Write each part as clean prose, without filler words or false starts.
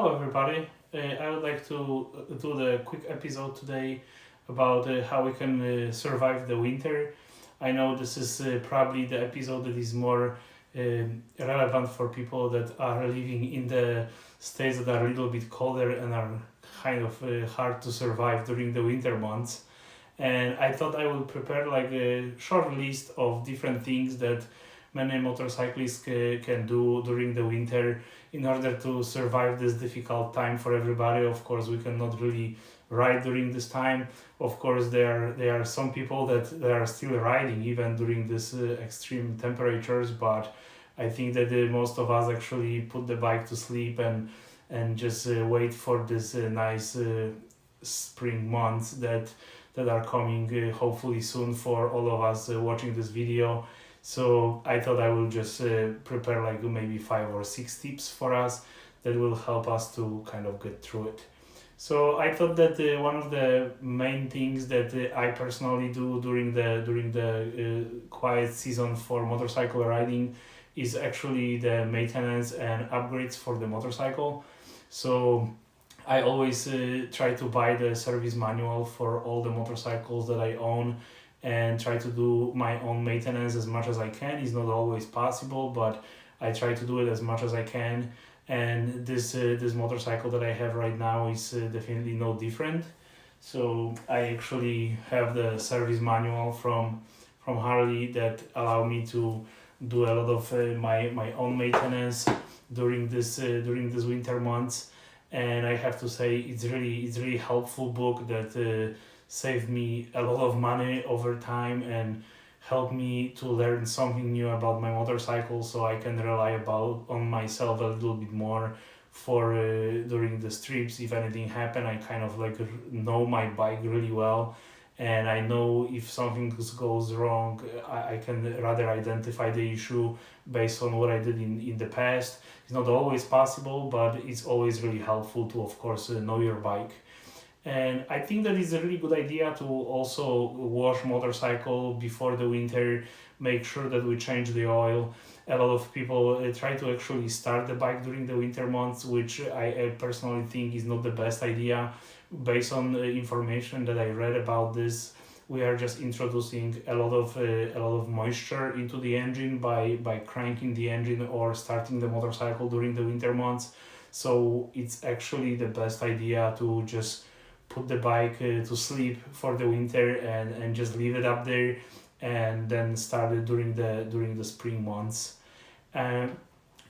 Hello, everybody. I would like to do the quick episode today about how we can survive the winter. I know this is probably the episode that is more relevant for people that are living in the states that are a little bit colder and are kind of hard to survive during the winter months. And I thought I would prepare like a short list of different things that many motorcyclists can do during the winter in order to survive this difficult time for everybody. Of course, we cannot really ride during this time. Of course, there are some people that they are still riding even during this extreme temperatures, but I think that most of us actually put the bike to sleep and just wait for this nice spring months that are coming hopefully soon for all of us watching this video. So I thought I will just prepare like maybe 5 or 6 tips for us that will help us to kind of get through it. So I thought that one of the main things that I personally do during the quiet season for motorcycle riding is actually the maintenance and upgrades for the motorcycle. So I always try to buy the service manual for all the motorcycles that I own and try to do my own maintenance as much as I can. It's not always possible, but I try to do it as much as I can. And this motorcycle that I have right now is definitely no different. So I actually have the service manual from Harley that allow me to do a lot of my own maintenance during this winter months. And I have to say it's really helpful book that saved me a lot of money over time and helped me to learn something new about my motorcycle, so I can rely about on myself a little bit more for during the trips. If anything happen, I kind of like know my bike really well, and I know if something goes wrong, I can rather identify the issue based on what I did in the past. It's not always possible, but it's always really helpful to, of course, know your bike. And I think that is a really good idea to also wash motorcycle before the winter, make sure that we change the oil. A lot of people try to actually start the bike during the winter months, which I personally think is not the best idea. Based on the information that I read about this, we are just introducing a lot of moisture into the engine by cranking the engine or starting the motorcycle during the winter months. So it's actually the best idea to just put the bike to sleep for the winter and just leave it up there and then start it during the spring months. Um,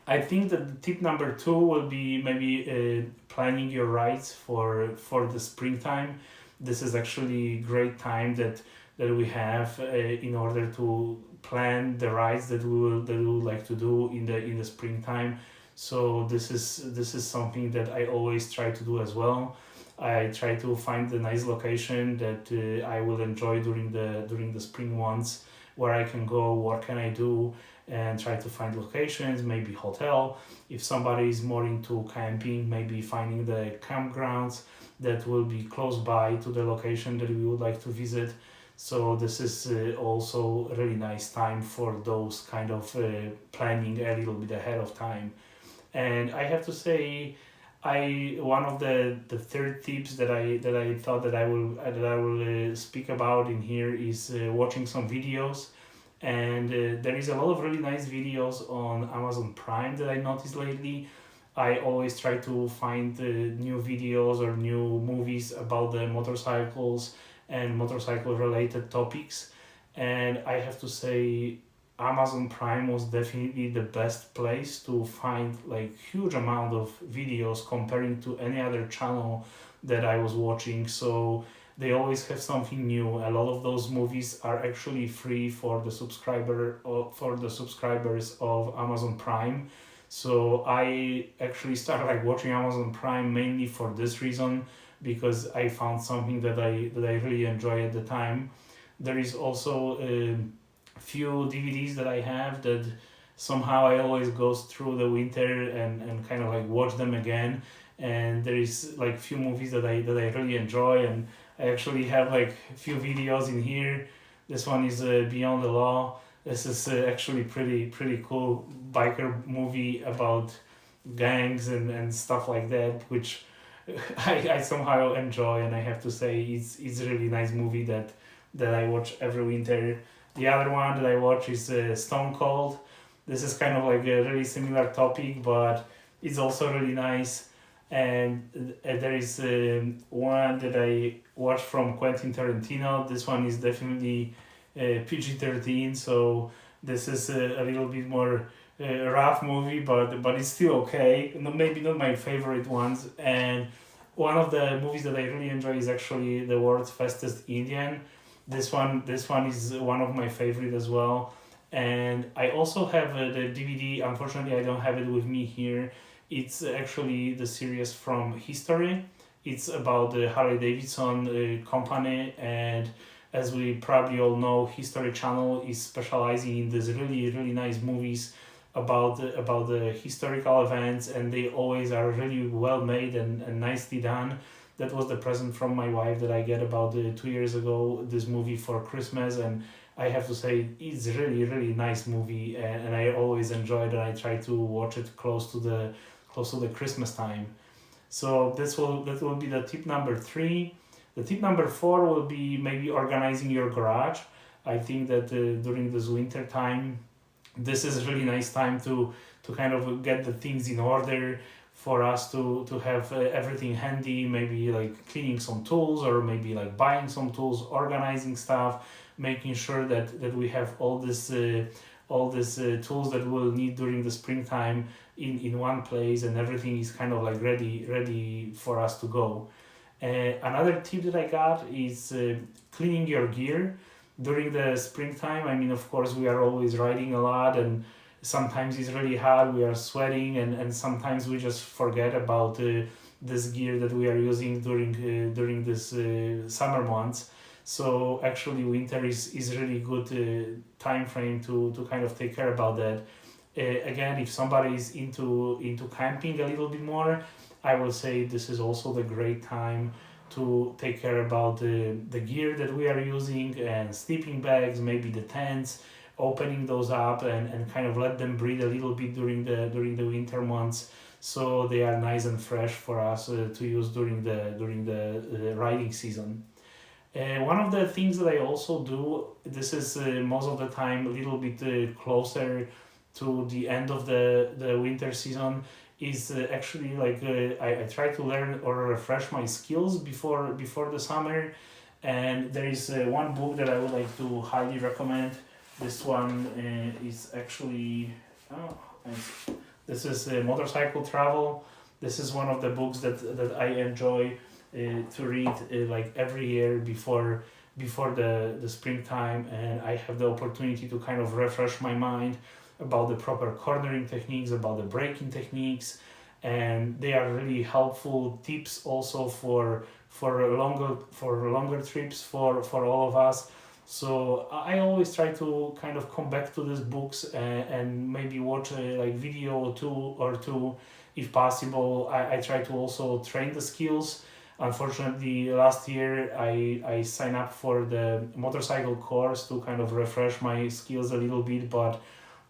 I think that the tip number two will be maybe planning your rides for the springtime. This is actually great time that we have in order to plan the rides that we would like to do in the springtime. So this is something that I always try to do as well. I try to find a nice location that I will enjoy during the spring months, where I can go, what can I do, and try to find locations, maybe hotel. If somebody is more into camping, maybe finding the campgrounds that will be close by to the location that we would like to visit. So this is also a really nice time for those kind of planning a little bit ahead of time. And I have to say, I one of the third tips that I thought that I will speak about in here is watching some videos, and there is a lot of really nice videos on Amazon Prime that I noticed lately. I always try to find new videos or new movies about the motorcycles and motorcycle related topics, and I have to say Amazon Prime was definitely the best place to find like huge amount of videos comparing to any other channel that I was watching. So they always have something new. A lot of those movies are actually free for the subscribers of Amazon Prime. So I actually started like watching Amazon Prime mainly for this reason, because I found something that I really enjoy at the time. There is also few DVDs that I have that somehow I always goes through the winter and kind of like watch them again. And there is like few movies that I really enjoy, and I actually have like a few videos in here. This one is Beyond the Law. This is actually pretty cool biker movie about gangs and stuff like that, which I somehow enjoy, and I have to say it's a really nice movie that I watch every winter. The other one that I watch is Stone Cold. This is kind of like a really similar topic, but it's also really nice. And there is one that I watched from Quentin Tarantino. This one is definitely PG-13, so this is a little bit more rough movie, but it's still okay. Maybe not my favorite ones. And one of the movies that I really enjoy is actually The World's Fastest Indian. This one is one of my favorite as well. And I also have the DVD. Unfortunately, I don't have it with me here. It's actually the series from History. It's about the Harley Davidson company, and as we probably all know, History Channel is specializing in these really really nice movies about the historical events, and they always are really well made and nicely done. That was the present from my wife that I get about 2 years ago. This movie for Christmas, and I have to say it's really really nice movie, and I always enjoy it. And I try to watch it close to the Christmas time. So that will be the tip number 3. The tip number 4 will be maybe organizing your garage. I think that during this winter time, this is a really nice time to kind of get the things in order, for us to have everything handy, maybe like cleaning some tools, or maybe like buying some tools, organizing stuff, making sure that we have all these tools that we'll need during the springtime in one place, and everything is kind of like ready for us to go. Another tip that I got is cleaning your gear during the springtime. I mean, of course, we are always riding a lot, and sometimes it's really hot, we are sweating, and sometimes we just forget about this gear that we are using during this summer months. So actually winter is really good time frame to kind of take care about that. Again, if somebody is into camping a little bit more, I will say this is also the great time to take care about the gear that we are using, and sleeping bags, maybe the tents, opening those up and kind of let them breathe a little bit during the winter months, so they are nice and fresh for us to use during the riding season. One of the things that I also do, this is most of the time a little bit closer to the end of the winter season, is actually like I try to learn or refresh my skills before the summer. And there is one book that I would like to highly recommend. This one is actually this is Motorcycle Travel. This is one of the books that I enjoy to read like every year before the springtime, and I have the opportunity to kind of refresh my mind about the proper cornering techniques, about the braking techniques, and they are really helpful tips also for longer trips for all of us. So I always try to kind of come back to these books and maybe watch a like video or two if possible. I try to also train the skills. Unfortunately, last year I signed up for the motorcycle course to kind of refresh my skills a little bit, but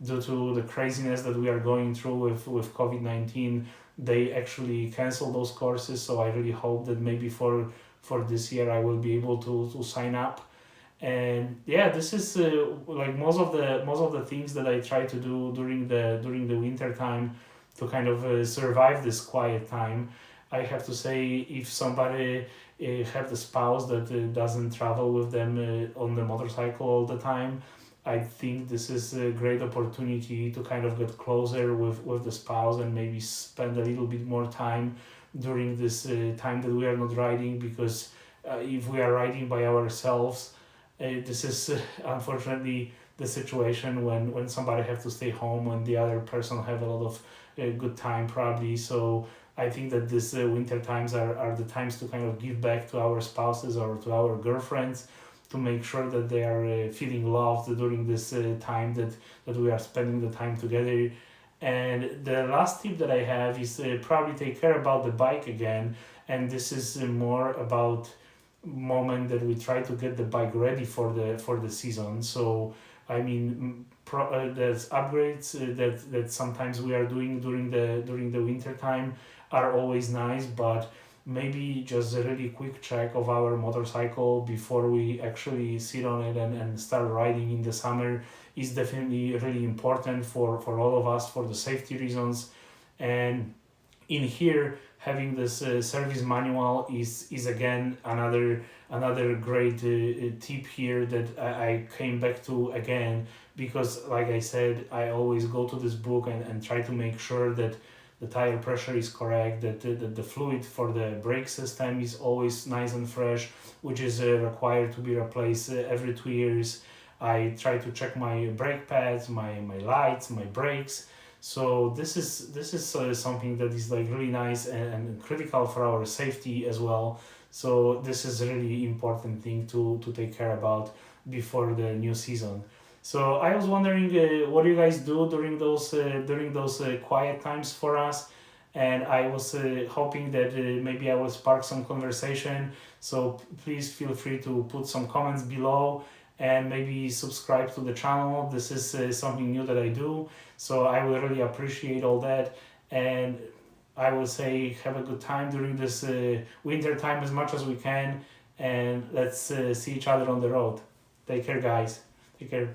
due to the craziness that we are going through with COVID-19, they actually canceled those courses. So I really hope that maybe for this year I will be able to sign up. And yeah, this is like most of the things that I try to do during the winter time to kind of survive this quiet time. I have to say, if somebody have the spouse that doesn't travel with them on the motorcycle all the time, I think this is a great opportunity to kind of get closer with the spouse and maybe spend a little bit more time during this time that we are not riding, because if we are riding by ourselves, this is unfortunately the situation when somebody have to stay home and the other person have a lot of good time probably. So I think that this winter times are the times to kind of give back to our spouses or to our girlfriends, to make sure that they are feeling loved during this time that we are spending the time together. And the last tip that I have is probably take care about the bike again. And this is more about moment that we try to get the bike ready for the season. So I mean, there's upgrades that sometimes we are doing during the winter time are always nice, but maybe just a really quick check of our motorcycle before we actually sit on it and start riding in the summer is definitely really important for all of us for the safety reasons. And in here, having this service manual is again another great tip here that I came back to again, because like I said, I always go to this book and try to make sure that the tire pressure is correct, that the fluid for the brake system is always nice and fresh, which is required to be replaced every 2 years. I try to check my brake pads, my lights, my brakes. So this is something that is like really nice and critical for our safety as well. So this is a really important thing to take care about before the new season. So I was wondering, what do you guys do during those quiet times for us? And I was hoping that maybe I will spark some conversation. So please feel free to put some comments below and maybe subscribe to the channel. This is something new that I do, so I will really appreciate all that. And I will say have a good time during this winter time as much as we can, and let's see each other on the road. Take care, guys. Take care.